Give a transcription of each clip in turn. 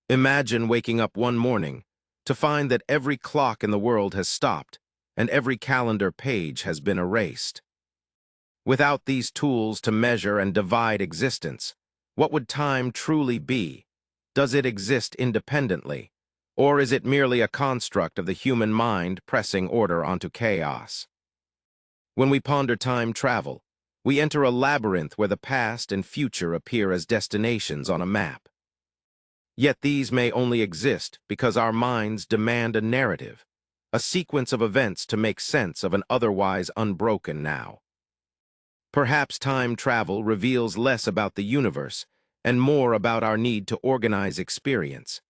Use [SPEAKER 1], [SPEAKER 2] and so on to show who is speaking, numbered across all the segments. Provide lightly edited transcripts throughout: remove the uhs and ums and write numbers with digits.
[SPEAKER 1] Imagine waking up one morning to find that every clock in the world has stopped and every calendar page has been erased. Without these tools to measure and divide existence, what would time truly be? Does it exist independently, or is it merely a construct of the human mind pressing order onto chaos? When we ponder time travel, we enter a labyrinth where the past and future appear as destinations on a map. Yet these may only exist because our minds demand a narrative, a sequence of events to make sense of an otherwise unbroken now. Perhaps time travel reveals less about the universe and more about our need to organize experience.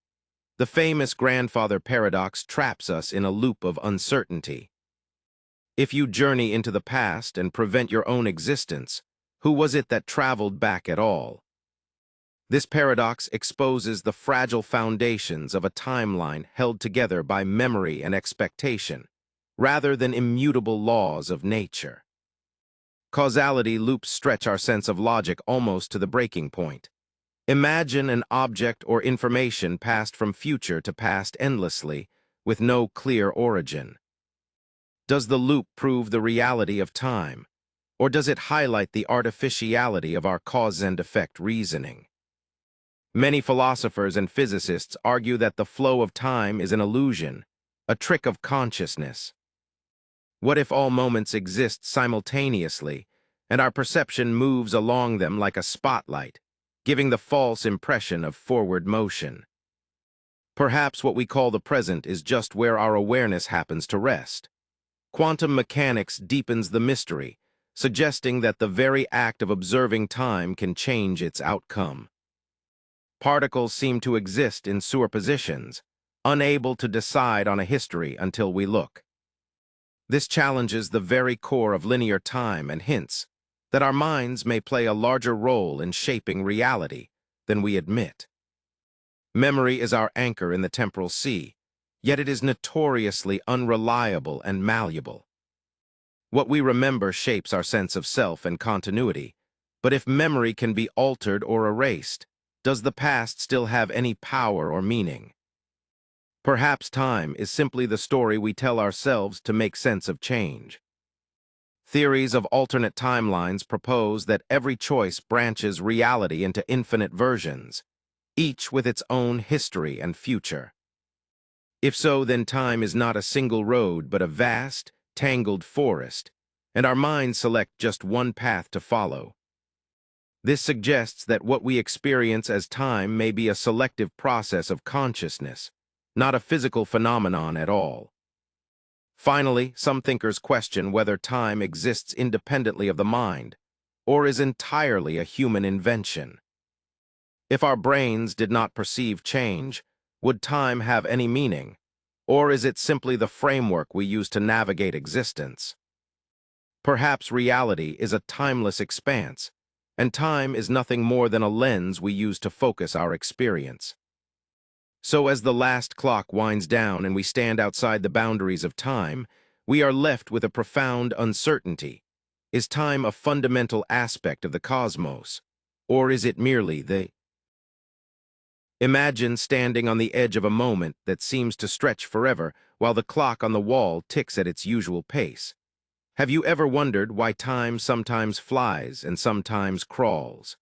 [SPEAKER 1] The famous grandfather paradox traps us in a loop of uncertainty. If you journey into the past and prevent your own existence, who was it that traveled back at all? This paradox exposes the fragile foundations of a timeline held together by memory and expectation, rather than immutable laws of nature. Causality loops stretch our sense of logic almost to the breaking point. Imagine an object or information passed from future to past endlessly, with no clear origin. Does the loop prove the reality of time, or does it highlight the artificiality of our cause and effect reasoning? Many philosophers and physicists argue that the flow of time is an illusion, a trick of consciousness. What if all moments exist simultaneously, and our perception moves along them like a spotlight, giving the false impression of forward motion? Perhaps what we call the present is just where our awareness happens to rest. Quantum mechanics deepens the mystery, suggesting that the very act of observing time can change its outcome. Particles seem to exist in superpositions, unable to decide on a history until we look. This challenges the very core of linear time and hints that our minds may play a larger role in shaping reality than we admit. Memory is our anchor in the temporal sea, yet it is notoriously unreliable and malleable. What we remember shapes our sense of self and continuity, but if memory can be altered or erased, does the past still have any power or meaning? Perhaps time is simply the story we tell ourselves to make sense of change. Theories of alternate timelines propose that every choice branches reality into infinite versions, each with its own history and future. If so, then time is not a single road, but a vast, tangled forest, and our minds select just one path to follow. This suggests that what we experience as time may be a selective process of consciousness, not a physical phenomenon at all. Finally, some thinkers question whether time exists independently of the mind, or is entirely a human invention. If our brains did not perceive change, would time have any meaning, or is it simply the framework we use to navigate existence? Perhaps reality is a timeless expanse, and time is nothing more than a lens we use to focus our experience. So as the last clock winds down and we stand outside the boundaries of time, we are left with a profound uncertainty. Is time a fundamental aspect of the cosmos, or is it merely the... Imagine standing on the edge of a moment that seems to stretch forever while the clock on the wall ticks at its usual pace. Have you ever wondered why time sometimes flies and sometimes crawls?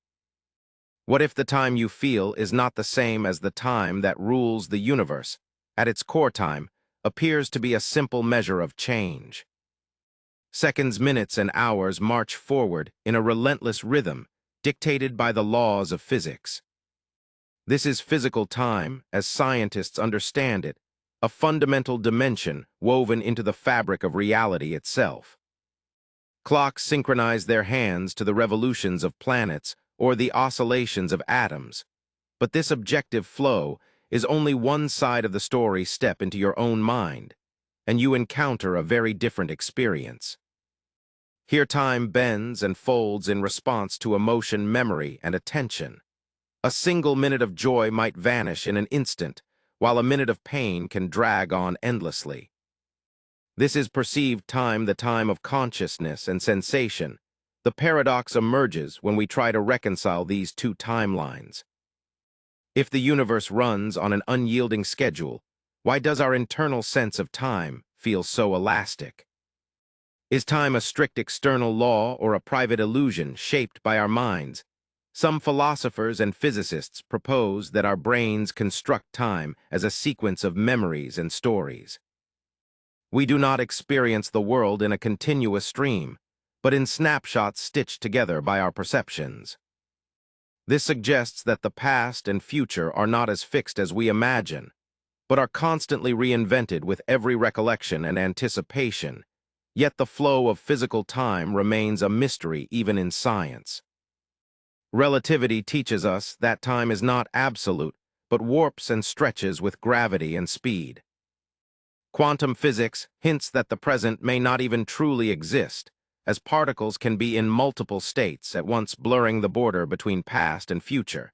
[SPEAKER 1] What if the time you feel is not the same as the time that rules the universe? At its core, time appears to be a simple measure of change. Seconds, minutes, and hours march forward in a relentless rhythm dictated by the laws of physics. This is physical time, as scientists understand it, a fundamental dimension woven into the fabric of reality itself. Clocks synchronize their hands to the revolutions of planets or the oscillations of atoms, but this objective flow is only one side of the story. Step into your own mind, and you encounter a very different experience. Here time bends and folds in response to emotion, memory, and attention. A single minute of joy might vanish in an instant, while a minute of pain can drag on endlessly. This is perceived time, the time of consciousness and sensation. The paradox emerges when we try to reconcile these two timelines. If the universe runs on an unyielding schedule, why does our internal sense of time feel so elastic? Is time a strict external law or a private illusion shaped by our minds? Some philosophers and physicists propose that our brains construct time as a sequence of memories and stories. We do not experience the world in a continuous stream, but in snapshots stitched together by our perceptions. This suggests that the past and future are not as fixed as we imagine, but are constantly reinvented with every recollection and anticipation. Yet the flow of physical time remains a mystery even in science. Relativity teaches us that time is not absolute, but warps and stretches with gravity and speed. Quantum physics hints that the present may not even truly exist, as particles can be in multiple states at once, blurring the border between past and future.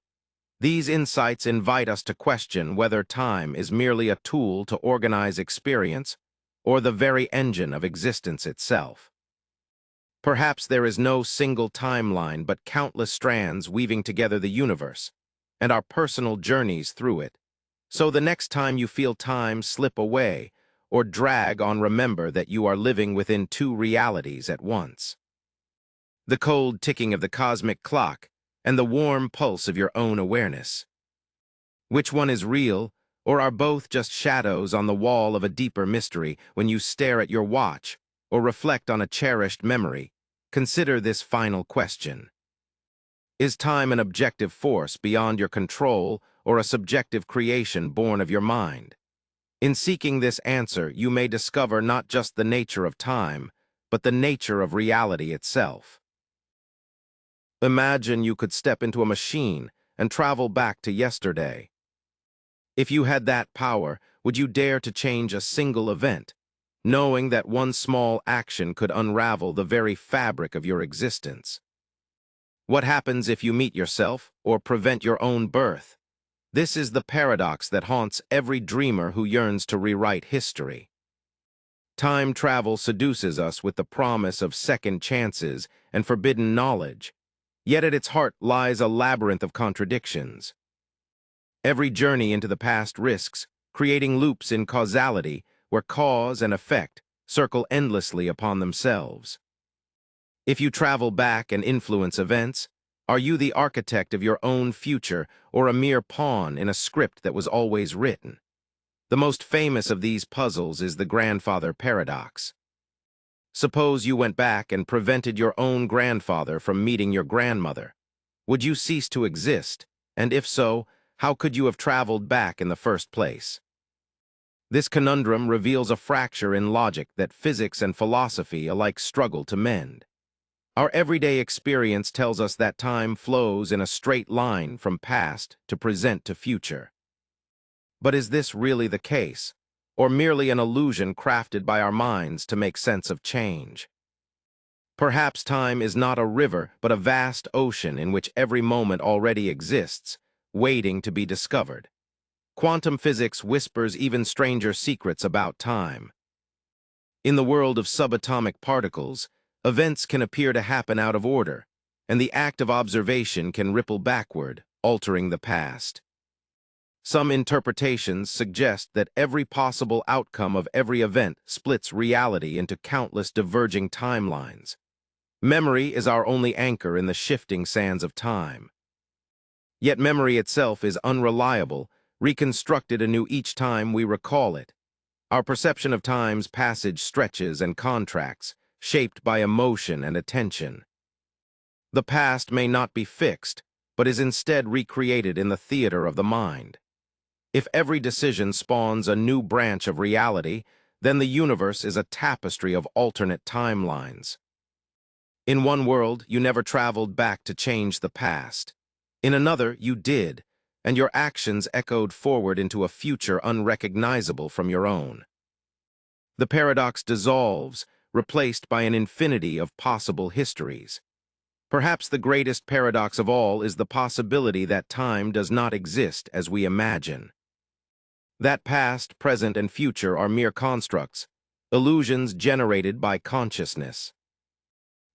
[SPEAKER 1] These insights invite us to question whether time is merely a tool to organize experience or the very engine of existence itself. Perhaps there is no single timeline but countless strands weaving together the universe and our personal journeys through it. So the next time you feel time slip away or drag on, remember that you are living within two realities at once. The cold ticking of the cosmic clock and the warm pulse of your own awareness. Which one is real, or are both just shadows on the wall of a deeper mystery? When you stare at your watch or reflect on a cherished memory, consider this final question. Is time an objective force beyond your control or a subjective creation born of your mind? In seeking this answer, you may discover not just the nature of time, but the nature of reality itself. Imagine you could step into a machine and travel back to yesterday. If you had that power, would you dare to change a single event, knowing that one small action could unravel the very fabric of your existence? What happens if you meet yourself or prevent your own birth? This is the paradox that haunts every dreamer who yearns to rewrite history. Time travel seduces us with the promise of second chances and forbidden knowledge, yet at its heart lies a labyrinth of contradictions. Every journey into the past risks creating loops in causality where cause and effect circle endlessly upon themselves. If you travel back and influence events, are you the architect of your own future or a mere pawn in a script that was always written? The most famous of these puzzles is the grandfather paradox. Suppose you went back and prevented your own grandfather from meeting your grandmother. Would you cease to exist? And if so, how could you have traveled back in the first place? This conundrum reveals a fracture in logic that physics and philosophy alike struggle to mend. Our everyday experience tells us that time flows in a straight line from past to present to future. But is this really the case, or merely an illusion crafted by our minds to make sense of change? Perhaps time is not a river, but a vast ocean in which every moment already exists, waiting to be discovered. Quantum physics whispers even stranger secrets about time. In the world of subatomic particles, events can appear to happen out of order, and the act of observation can ripple backward, altering the past. Some interpretations suggest that every possible outcome of every event splits reality into countless diverging timelines. Memory is our only anchor in the shifting sands of time. Yet memory itself is unreliable, reconstructed anew each time we recall it. Our perception of time's passage stretches and contracts, shaped by emotion and attention. The past may not be fixed, but is instead recreated in the theater of the mind. If every decision spawns a new branch of reality, then the universe is a tapestry of alternate timelines. In one world, you never traveled back to change the past. In another, you did, and your actions echoed forward into a future unrecognizable from your own. The paradox dissolves, replaced by an infinity of possible histories. Perhaps the greatest paradox of all is the possibility that time does not exist as we imagine. That past, present, and future are mere constructs, illusions generated by consciousness.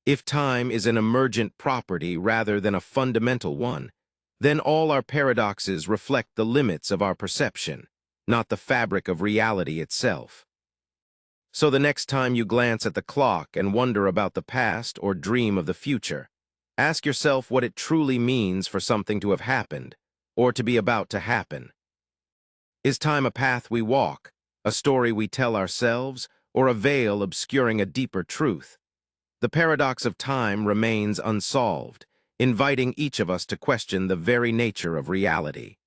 [SPEAKER 1] If time is an emergent property rather than a fundamental one, then all our paradoxes reflect the limits of our perception, not the fabric of reality itself. So the next time you glance at the clock and wonder about the past or dream of the future, ask yourself what it truly means for something to have happened or to be about to happen. Is time a path we walk, a story we tell ourselves, or a veil obscuring a deeper truth? The paradox of time remains unsolved, inviting each of us to question the very nature of reality.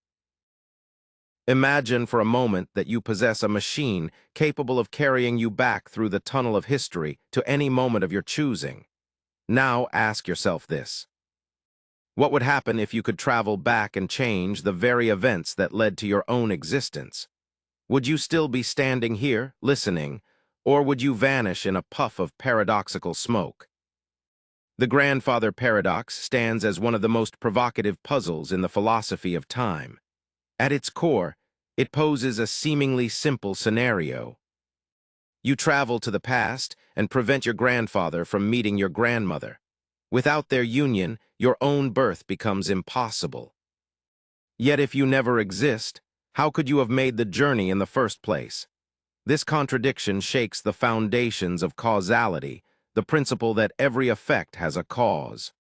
[SPEAKER 1] Imagine for a moment that you possess a machine capable of carrying you back through the tunnel of history to any moment of your choosing. Now ask yourself this. What would happen if you could travel back and change the very events that led to your own existence? Would you still be standing here, listening, or would you vanish in a puff of paradoxical smoke? The grandfather paradox stands as one of the most provocative puzzles in the philosophy of time. At its core, it poses a seemingly simple scenario. You travel to the past and prevent your grandfather from meeting your grandmother. Without their union, your own birth becomes impossible. Yet if you never exist, how could you have made the journey in the first place? This contradiction shakes the foundations of causality, the principle that every effect has a cause.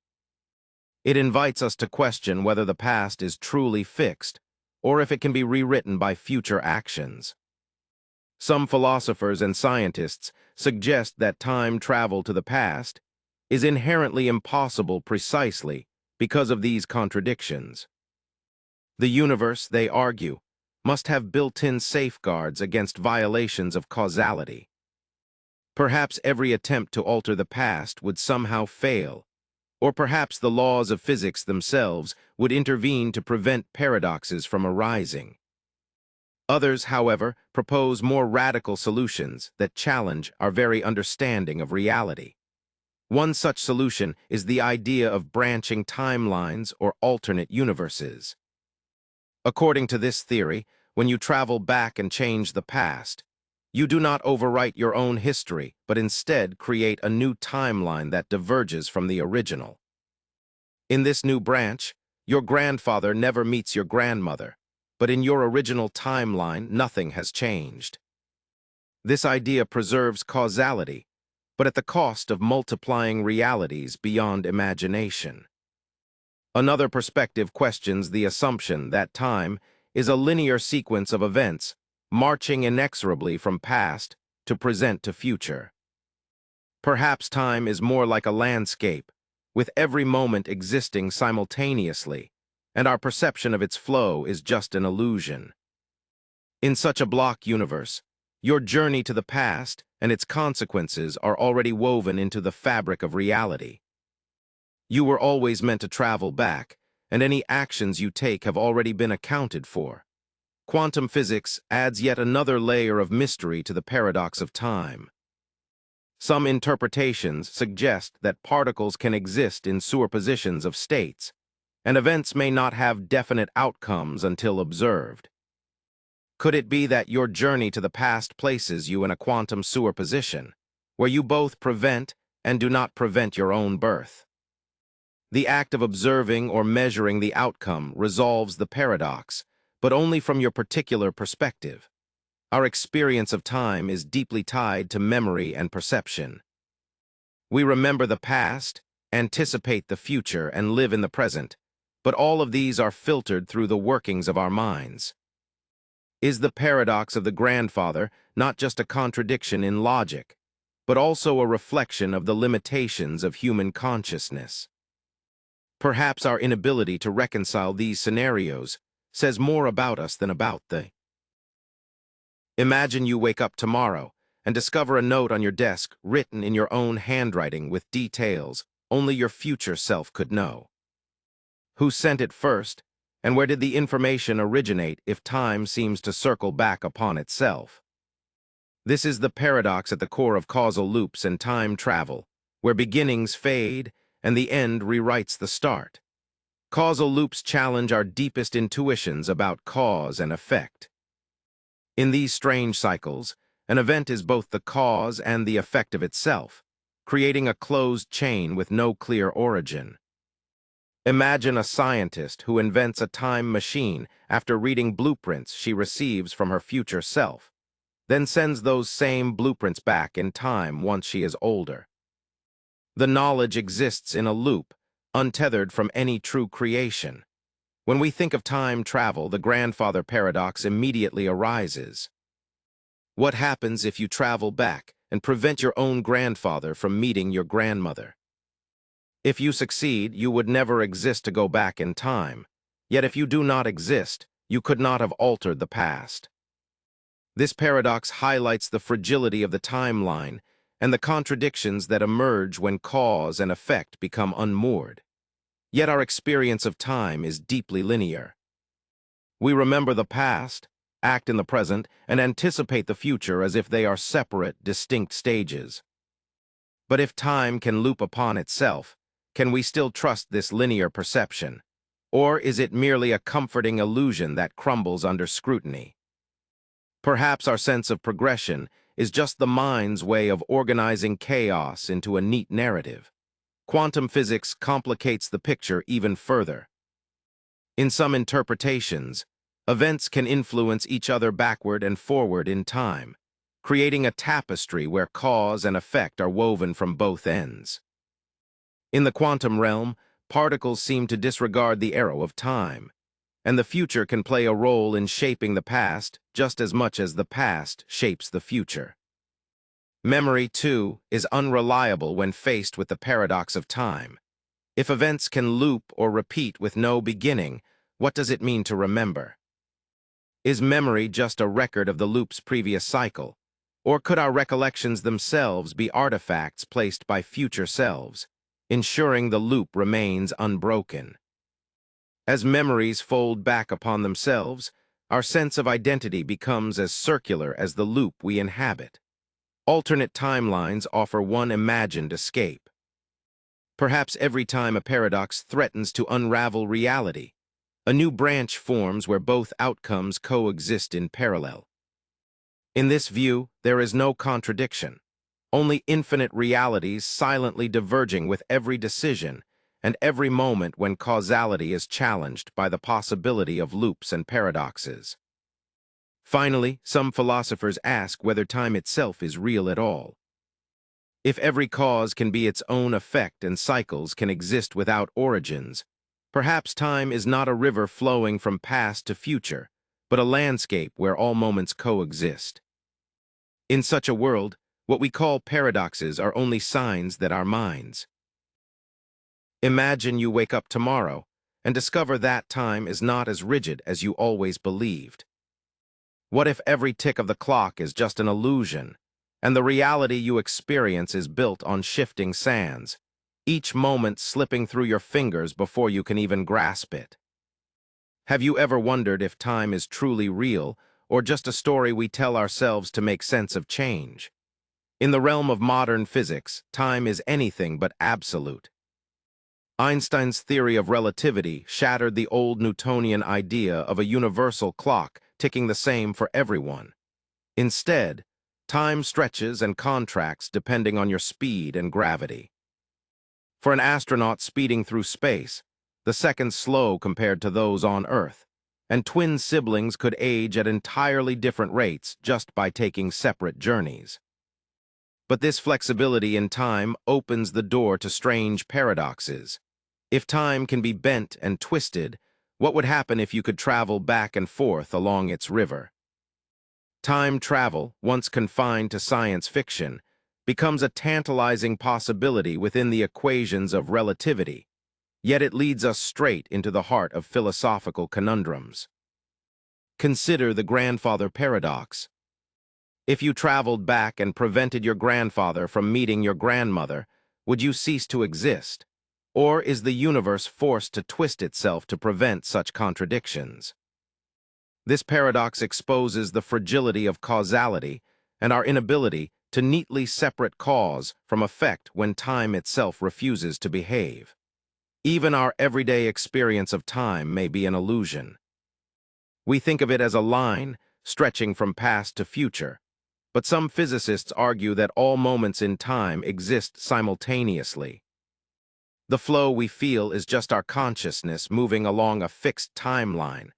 [SPEAKER 1] It invites us to question whether the past is truly fixed, or if it can be rewritten by future actions. Some philosophers and scientists suggest that time travel to the past is inherently impossible precisely because of these contradictions. The universe, they argue, must have built-in safeguards against violations of causality. Perhaps every attempt to alter the past would somehow fail, or perhaps the laws of physics themselves would intervene to prevent paradoxes from arising. Others, however, propose more radical solutions that challenge our very understanding of reality. One such solution is the idea of branching timelines or alternate universes. According to this theory, when you travel back and change the past, you do not overwrite your own history, but instead create a new timeline that diverges from the original. In this new branch, your grandfather never meets your grandmother, but in your original timeline, nothing has changed. This idea preserves causality, but at the cost of multiplying realities beyond imagination. Another perspective questions the assumption that time is a linear sequence of events marching inexorably from past to present to future. Perhaps time is more like a landscape, with every moment existing simultaneously, and our perception of its flow is just an illusion. In such a block universe, your journey to the past and its consequences are already woven into the fabric of reality. You were always meant to travel back, and any actions you take have already been accounted for. Quantum physics adds yet another layer of mystery to the paradox of time. Some interpretations suggest that particles can exist in superpositions of states, and events may not have definite outcomes until observed. Could it be that your journey to the past places you in a quantum superposition, where you both prevent and do not prevent your own birth? The act of observing or measuring the outcome resolves the paradox, but only from your particular perspective. Our experience of time is deeply tied to memory and perception. We remember the past, anticipate the future, and live in the present, but all of these are filtered through the workings of our minds. Is the paradox of the grandfather not just a contradiction in logic, but also a reflection of the limitations of human consciousness? Perhaps our inability to reconcile these scenarios says more about us than about the. Imagine you wake up tomorrow and discover a note on your desk written in your own handwriting with details only your future self could know. Who sent it first, and where did the information originate if time seems to circle back upon itself? This is the paradox at the core of causal loops and time travel, where beginnings fade and the end rewrites the start. Causal loops challenge our deepest intuitions about cause and effect. In these strange cycles, an event is both the cause and the effect of itself, creating a closed chain with no clear origin. Imagine a scientist who invents a time machine after reading blueprints she receives from her future self, then sends those same blueprints back in time once she is older. The knowledge exists in a loop, untethered from any true creation. When we think of time travel, the grandfather paradox immediately arises. What happens if you travel back and prevent your own grandfather from meeting your grandmother? If you succeed, you would never exist to go back in time. Yet if you do not exist, you could not have altered the past. This paradox highlights the fragility of the timeline and the contradictions that emerge when cause and effect become unmoored. Yet our experience of time is deeply linear. We remember the past, act in the present, and anticipate the future as if they are separate, distinct stages. But if time can loop upon itself, can we still trust this linear perception? Or is it merely a comforting illusion that crumbles under scrutiny? Perhaps our sense of progression is just the mind's way of organizing chaos into a neat narrative. Quantum physics complicates the picture even further. In some interpretations, events can influence each other backward and forward in time, creating a tapestry where cause and effect are woven from both ends. In the quantum realm, particles seem to disregard the arrow of time, and the future can play a role in shaping the past just as much as the past shapes the future. Memory, too, is unreliable when faced with the paradox of time. If events can loop or repeat with no beginning, what does it mean to remember? Is memory just a record of the loop's previous cycle? Or could our recollections themselves be artifacts placed by future selves, ensuring the loop remains unbroken? As memories fold back upon themselves, our sense of identity becomes as circular as the loop we inhabit. Alternate timelines offer one imagined escape. Perhaps every time a paradox threatens to unravel reality, a new branch forms where both outcomes coexist in parallel. In this view, there is no contradiction, only infinite realities silently diverging with every decision and every moment when causality is challenged by the possibility of loops and paradoxes. Finally, some philosophers ask whether time itself is real at all. If every cause can be its own effect and cycles can exist without origins, perhaps time is not a river flowing from past to future, but a landscape where all moments coexist. In such a world, what we call paradoxes are only signs that our minds. Imagine you wake up tomorrow and discover that time is not as rigid as you always believed. What if every tick of the clock is just an illusion, and the reality you experience is built on shifting sands, each moment slipping through your fingers before you can even grasp it? Have you ever wondered if time is truly real, or just a story we tell ourselves to make sense of change? In the realm of modern physics, time is anything but absolute. Einstein's theory of relativity shattered the old Newtonian idea of a universal clock ticking the same for everyone. Instead, time stretches and contracts depending on your speed and gravity. For an astronaut speeding through space, the seconds slow compared to those on Earth, and twin siblings could age at entirely different rates just by taking separate journeys. But this flexibility in time opens the door to strange paradoxes. If time can be bent and twisted, what would happen if you could travel back and forth along its river? Time travel, once confined to science fiction, becomes a tantalizing possibility within the equations of relativity, yet it leads us straight into the heart of philosophical conundrums. Consider the grandfather paradox. If you traveled back and prevented your grandfather from meeting your grandmother, would you cease to exist? Or is the universe forced to twist itself to prevent such contradictions? This paradox exposes the fragility of causality and our inability to neatly separate cause from effect when time itself refuses to behave. Even our everyday experience of time may be an illusion. We think of it as a line stretching from past to future, but some physicists argue that all moments in time exist simultaneously. The flow we feel is just our consciousness moving along a fixed timeline,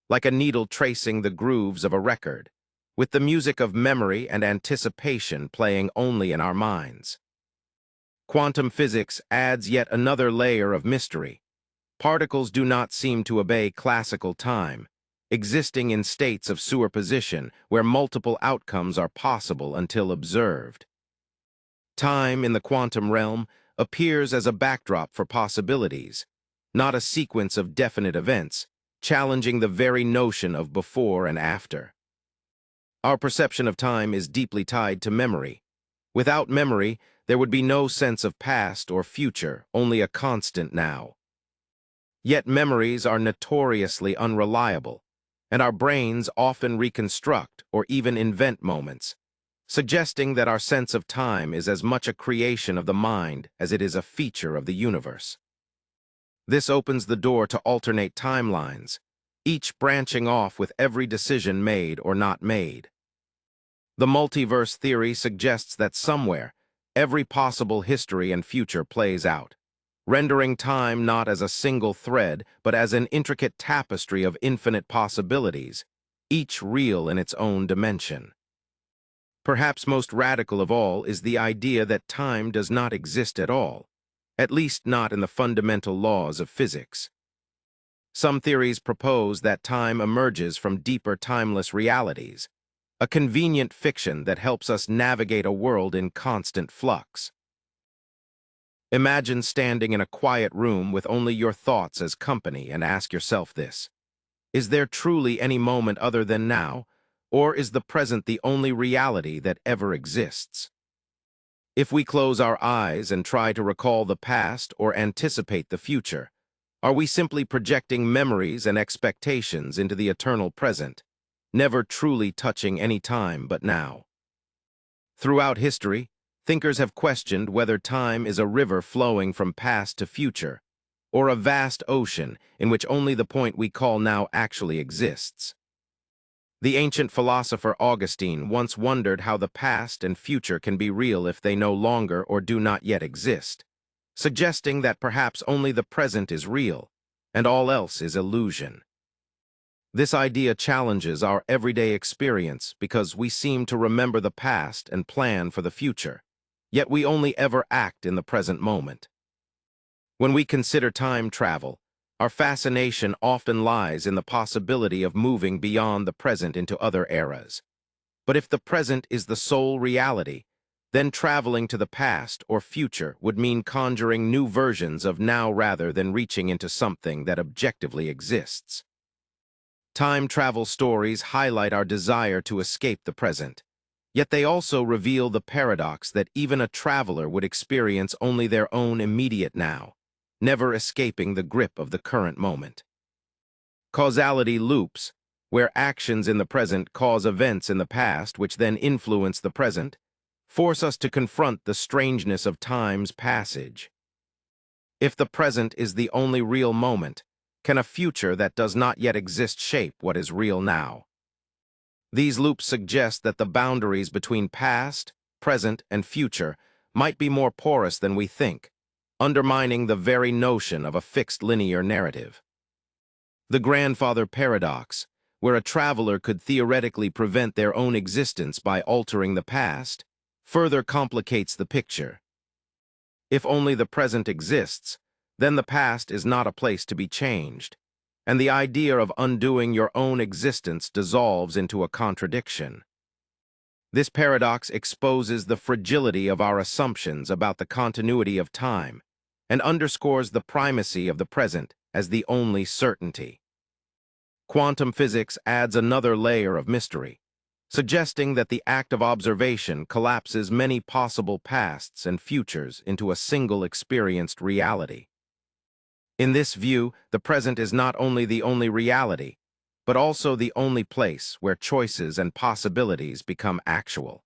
[SPEAKER 1] like a needle tracing the grooves of a record, with the music of memory and anticipation playing only in our minds. Quantum physics adds yet another layer of mystery. Particles do not seem to obey classical time, existing in states of superposition where multiple outcomes are possible until observed. Time in the quantum realm appears as a backdrop for possibilities, not a sequence of definite events, challenging the very notion of before and after. Our perception of time is deeply tied to memory. Without memory, there would be no sense of past or future, only a constant now. Yet memories are notoriously unreliable, and our brains often reconstruct or even invent moments, suggesting that our sense of time is as much a creation of the mind as it is a feature of the universe. This opens the door to alternate timelines, each branching off with every decision made or not made. The multiverse theory suggests that somewhere, every possible history and future plays out, rendering time not as a single thread, but as an intricate tapestry of infinite possibilities, each real in its own dimension. Perhaps most radical of all is the idea that time does not exist at all, at least not in the fundamental laws of physics. Some theories propose that time emerges from deeper timeless realities, a convenient fiction that helps us navigate a world in constant flux. Imagine standing in a quiet room with only your thoughts as company and ask yourself this: is there truly any moment other than now, or is the present the only reality that ever exists? If we close our eyes and try to recall the past or anticipate the future, are we simply projecting memories and expectations into the eternal present, never truly touching any time but now? Throughout history, thinkers have questioned whether time is a river flowing from past to future, or a vast ocean in which only the point we call now actually exists. The ancient philosopher Augustine once wondered how the past and future can be real if they no longer or do not yet exist, suggesting that perhaps only the present is real, and all else is illusion. This idea challenges our everyday experience because we seem to remember the past and plan for the future, yet we only ever act in the present moment. When we consider time travel, our fascination often lies in the possibility of moving beyond the present into other eras. But if the present is the sole reality, then traveling to the past or future would mean conjuring new versions of now rather than reaching into something that objectively exists. Time travel stories highlight our desire to escape the present, yet they also reveal the paradox that even a traveler would experience only their own immediate now, never escaping the grip of the current moment. Causality loops, where actions in the present cause events in the past which then influence the present, force us to confront the strangeness of time's passage. If the present is the only real moment, can a future that does not yet exist shape what is real now? These loops suggest that the boundaries between past, present, and future might be more porous than we think, undermining the very notion of a fixed linear narrative. The grandfather paradox, where a traveler could theoretically prevent their own existence by altering the past, further complicates the picture. If only the present exists, then the past is not a place to be changed, and the idea of undoing your own existence dissolves into a contradiction. This paradox exposes the fragility of our assumptions about the continuity of time and underscores the primacy of the present as the only certainty. Quantum physics adds another layer of mystery, suggesting that the act of observation collapses many possible pasts and futures into a single experienced reality. In this view, the present is not only the only reality, but also the only place where choices and possibilities become actual.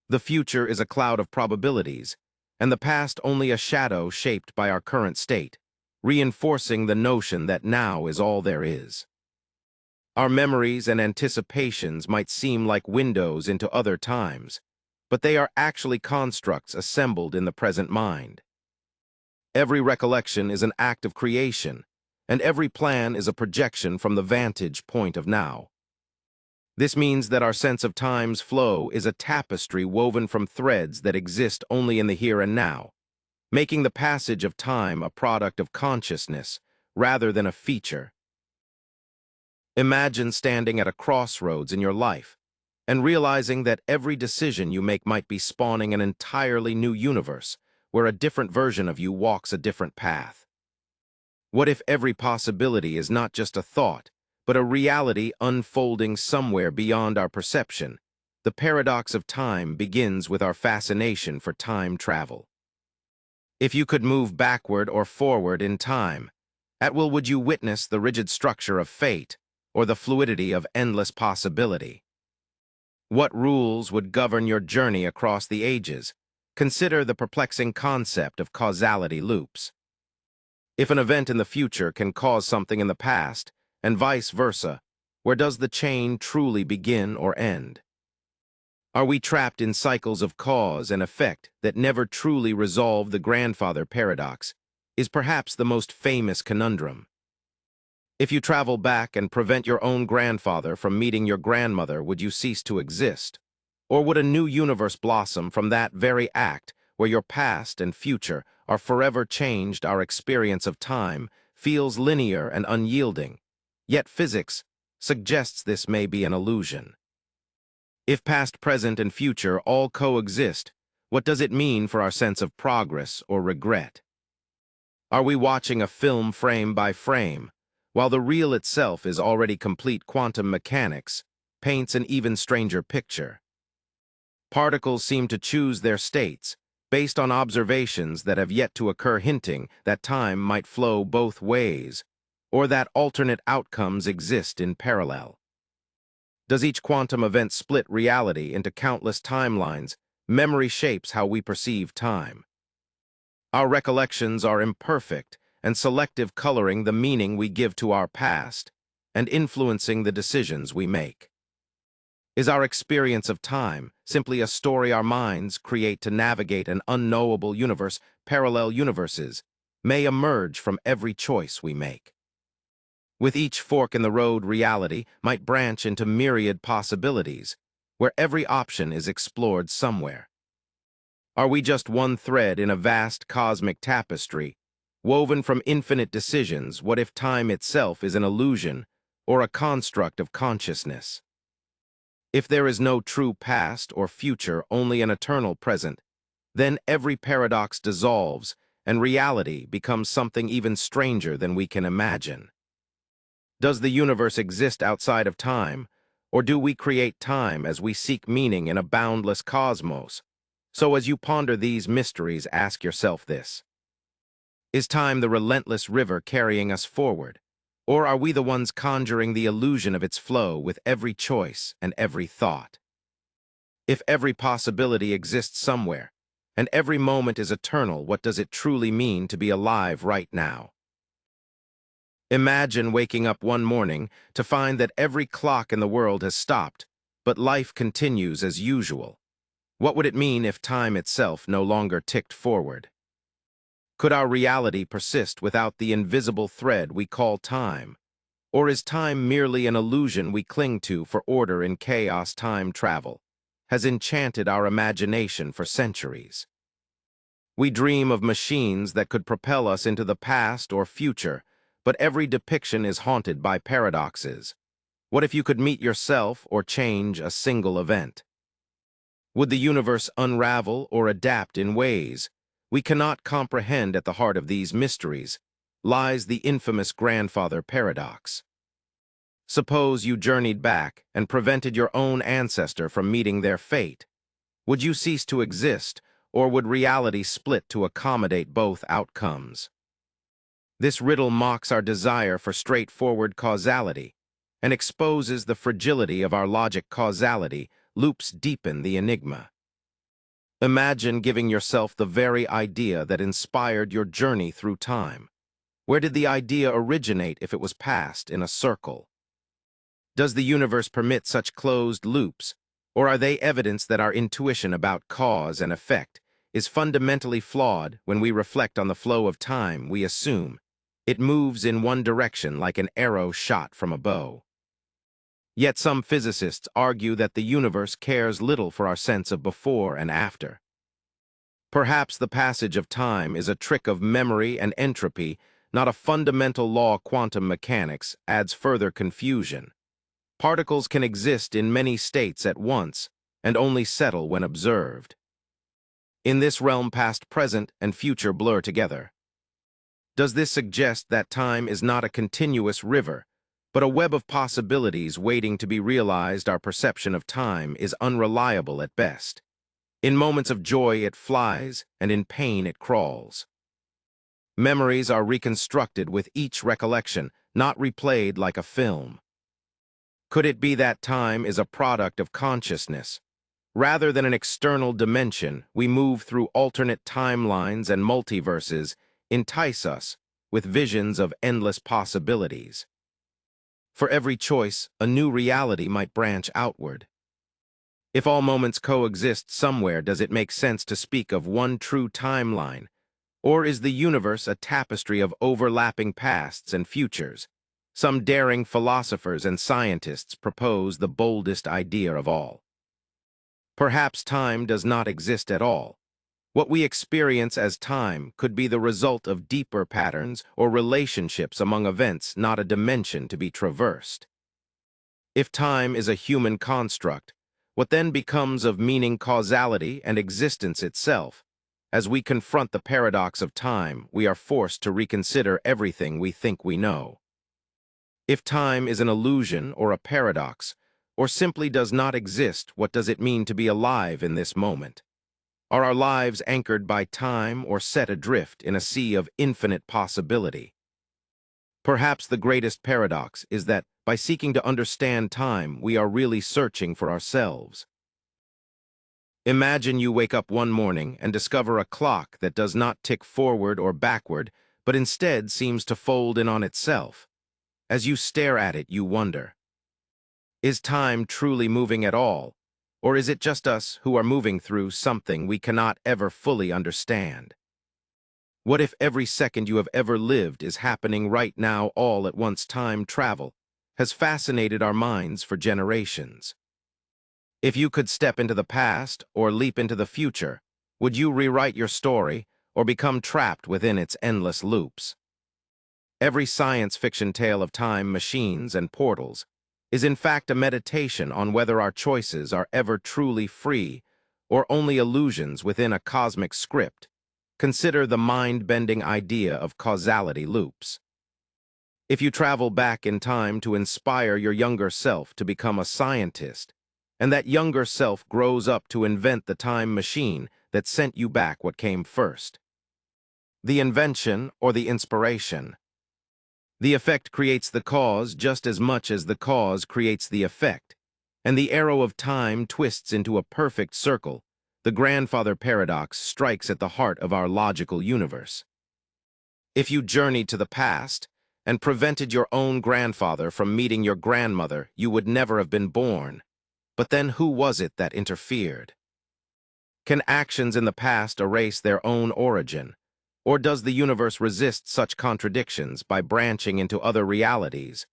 [SPEAKER 1] The future is a cloud of probabilities, and the past only a shadow shaped by our current state, reinforcing the notion that now is all there is. Our memories and anticipations might seem like windows into other times, but they are actually constructs assembled in the present mind. Every recollection is an act of creation, and every plan is a projection from the vantage point of now. This means that our sense of time's flow is a tapestry woven from threads that exist only in the here and now, making the passage of time a product of consciousness rather than a feature. Imagine standing at a crossroads in your life and realizing that every decision you make might be spawning an entirely new universe where a different version of you walks a different path. What if every possibility is not just a thought, but a reality unfolding somewhere beyond our perception? The paradox of time begins with our fascination for time travel. If you could move backward or forward in time, at will would you witness the rigid structure of fate or the fluidity of endless possibility? What rules would govern your journey across the ages? Consider the perplexing concept of causality loops. If an event in the future can cause something in the past, and vice versa, where does the chain truly begin or end? Are we trapped in cycles of cause and effect that never truly resolve? The grandfather paradox is perhaps the most famous conundrum. If you travel back and prevent your own grandfather from meeting your grandmother, would you cease to exist? Or would a new universe blossom from that very act where your past and future are forever changed? Our experience of time feels linear and unyielding, yet physics suggests this may be an illusion. If past, present, and future all coexist, what does it mean for our sense of progress or regret? Are we watching a film frame by frame, while the reel itself is already complete? Quantum mechanics paints an even stranger picture. Particles seem to choose their states based on observations that have yet to occur, hinting that time might flow both ways, or that alternate outcomes exist in parallel. Does each quantum event split reality into countless timelines? Memory shapes how we perceive time. Our recollections are imperfect and selective, coloring the meaning we give to our past and influencing the decisions we make. Is our experience of time simply a story our minds create to navigate an unknowable universe? Parallel universes may emerge from every choice we make. With each fork in the road, reality might branch into myriad possibilities, where every option is explored somewhere. Are we just one thread in a vast cosmic tapestry, woven from infinite decisions? What if time itself is an illusion or a construct of consciousness? If there is no true past or future, only an eternal present, then every paradox dissolves and reality becomes something even stranger than we can imagine. Does the universe exist outside of time, or do we create time as we seek meaning in a boundless cosmos? So as you ponder these mysteries, ask yourself this: is time the relentless river carrying us forward, or are we the ones conjuring the illusion of its flow with every choice and every thought? If every possibility exists somewhere, and every moment is eternal, what does it truly mean to be alive right now? Imagine waking up one morning to find that every clock in the world has stopped, but life continues as usual. What would it mean if time itself no longer ticked forward? Could our reality persist without the invisible thread we call time? Or is time merely an illusion we cling to for order in chaos? Time travel has enchanted our imagination for centuries. We dream of machines that could propel us into the past or future, but every depiction is haunted by paradoxes. What if you could meet yourself or change a single event? Would the universe unravel or adapt in ways we cannot comprehend? At the heart of these mysteries lies the infamous grandfather paradox. Suppose you journeyed back and prevented your own ancestor from meeting their fate. Would you cease to exist, or would reality split to accommodate both outcomes? This riddle mocks our desire for straightforward causality and exposes the fragility of our logic. Causality loops deepen the enigma. Imagine giving yourself the very idea that inspired your journey through time. Where did the idea originate if it was passed in a circle? Does the universe permit such closed loops, or are they evidence that our intuition about cause and effect is fundamentally flawed. When we reflect on the flow of time, we assume it moves in one direction like an arrow shot from a bow. Yet some physicists argue that the universe cares little for our sense of before and after. Perhaps the passage of time is a trick of memory and entropy, not a fundamental law. Quantum mechanics adds further confusion. Particles can exist in many states at once and only settle when observed. In this realm, past, present, and future blur together. Does this suggest that time is not a continuous river, but a web of possibilities waiting to be realized? Our perception of time is unreliable at best. In moments of joy it flies, and in pain it crawls. Memories are reconstructed with each recollection, not replayed like a film. Could it be that time is a product of consciousness? Rather than an external dimension, we move through alternate timelines and multiverses, entice us with visions of endless possibilities. For every choice, a new reality might branch outward. If all moments coexist somewhere, does it make sense to speak of one true timeline? Or is the universe a tapestry of overlapping pasts and futures? Some daring philosophers and scientists propose the boldest idea of all. Perhaps time does not exist at all. What we experience as time could be the result of deeper patterns or relationships among events, not a dimension to be traversed. If time is a human construct, what then becomes of meaning, causality, and existence itself? As we confront the paradox of time, we are forced to reconsider everything we think we know. If time is an illusion or a paradox, or simply does not exist, what does it mean to be alive in this moment? Are our lives anchored by time or set adrift in a sea of infinite possibility? Perhaps the greatest paradox is that, by seeking to understand time, we are really searching for ourselves. Imagine you wake up one morning and discover a clock that does not tick forward or backward, but instead seems to fold in on itself. As you stare at it, you wonder, is time truly moving at all? Or is it just us who are moving through something we cannot ever fully understand? What if every second you have ever lived is happening right now all at once? Time travel has fascinated our minds for generations. If you could step into the past or leap into the future, would you rewrite your story or become trapped within its endless loops? Every science fiction tale of time machines and portals is in fact a meditation on whether our choices are ever truly free or only illusions within a cosmic script. Consider the mind-bending idea of causality loops. If you travel back in time to inspire your younger self to become a scientist, and that younger self grows up to invent the time machine that sent you back, what came first? The invention or the inspiration? The effect creates the cause just as much as the cause creates the effect, and the arrow of time twists into a perfect circle. The grandfather paradox strikes at the heart of our logical universe. If you journeyed to the past and prevented your own grandfather from meeting your grandmother, you would never have been born. But then who was it that interfered? Can actions in the past erase their own origin? Or does the universe resist such contradictions by branching into other realities,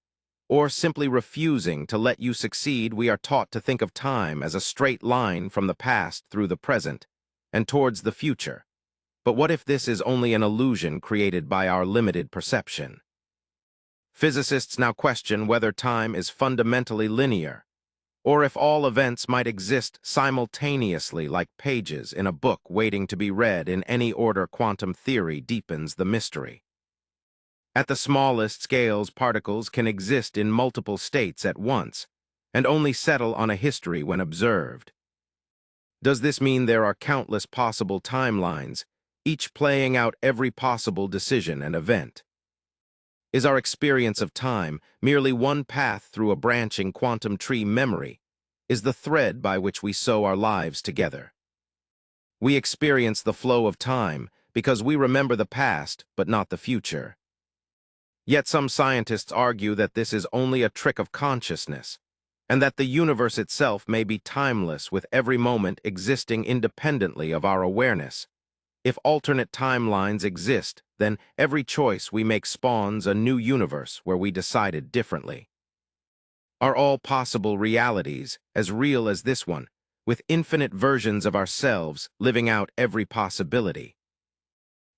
[SPEAKER 1] or simply refusing to let you succeed? We are taught to think of time as a straight line from the past through the present and towards the future. But what if this is only an illusion created by our limited perception? Physicists now question whether time is fundamentally linear, or if all events might exist simultaneously like pages in a book waiting to be read in any order. Quantum theory deepens the mystery. At the smallest scales, particles can exist in multiple states at once, and only settle on a history when observed. Does this mean there are countless possible timelines, each playing out every possible decision and event? Is our experience of time merely one path through a branching quantum tree? Memory is the thread by which we sew our lives together. We experience the flow of time because we remember the past but not the future. Yet some scientists argue that this is only a trick of consciousness, and that the universe itself may be timeless, with every moment existing independently of our awareness. If alternate timelines exist, then every choice we make spawns a new universe where we decided differently. Are all possible realities as real as this one, with infinite versions of ourselves living out every possibility?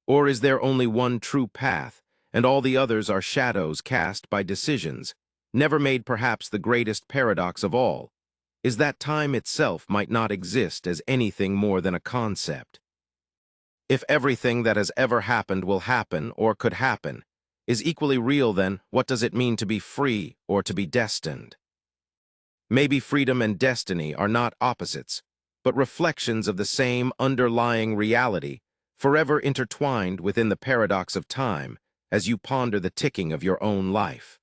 [SPEAKER 1] Or is there only one true path, and all the others are shadows cast by decisions, never made perhaps the greatest paradox of all, is that time itself might not exist as anything more than a concept? If everything that has ever happened will happen or could happen, is equally real then, what does it mean to be free or to be destined? Maybe freedom and destiny are not opposites, but reflections of the same underlying reality, forever intertwined within the paradox of time as you ponder the ticking of your own life.